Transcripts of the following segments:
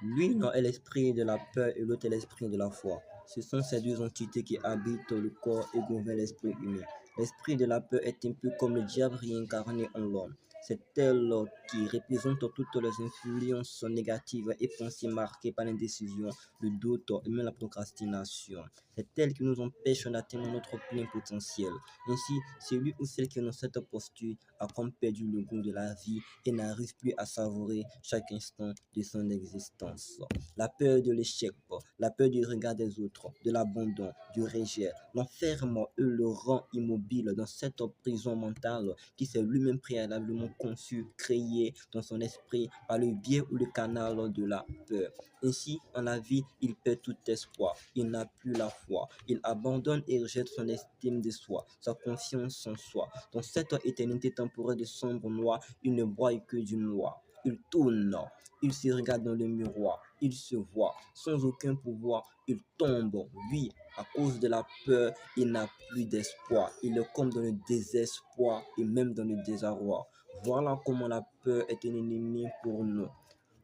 L'une est l'esprit de la peur et l'autre est l'esprit de la foi. Ce sont ces deux entités qui habitent le corps et gouvernent l'esprit humain. L'esprit de la peur est un peu comme le diable réincarné en l'homme. C'est elle qui représente toutes les influences négatives et pensées marquées par l'indécision, le doute et même la procrastination. C'est elle qui nous empêche d'atteindre notre plein potentiel. Ainsi, celui ou celle qui est dans cette posture a comme perdu le goût de la vie et n'arrive plus à savourer chaque instant de son existence. La peur de l'échec, la peur du regard des autres, de l'abandon, du rejet, l'enferme et le rend immobile dans cette prison mentale qui s'est lui-même préalablement conçu, créé dans son esprit par le biais ou le canal de la peur. Ainsi, en la vie, il perd tout espoir, il n'a plus la foi, il abandonne et rejette son estime de soi, sa confiance en soi. Dans cette éternité temporaire de sombre noir, il ne voit que du noir. Il tourne, il se regarde dans le miroir, il se voit sans aucun pouvoir, il tombe. Oui, à cause de la peur, il n'a plus d'espoir. Il est comme dans le désespoir et même dans le désarroi. Voilà comment la peur est un ennemi pour nous.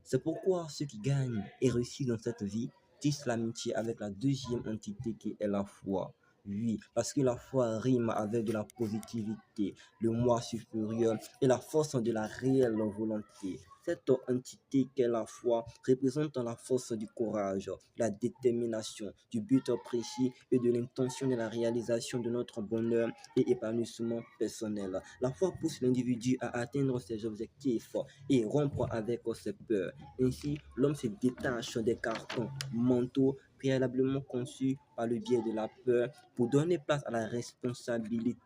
C'est pourquoi ceux qui gagnent et réussissent dans cette vie tissent l'amitié avec la deuxième entité qui est la foi. Oui, parce que la foi rime avec de la positivité, le moi supérieur et la force de la réelle volonté. Cette entité qu'est la foi représente la force du courage, la détermination, du but précis et de l'intention de la réalisation de notre bonheur et épanouissement personnel. La foi pousse l'individu à atteindre ses objectifs et rompre avec ses peurs. Ainsi, l'homme se détache des cartons mentaux préalablement conçus par le biais de la peur pour donner place à la responsabilité,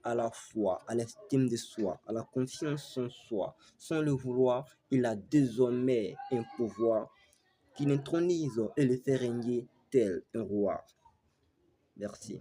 à la foi, à l'estime de soi, à la confiance en soi. Sans le vouloir, il a désormais un pouvoir qui l'intronise et le fait régner tel un roi. Merci.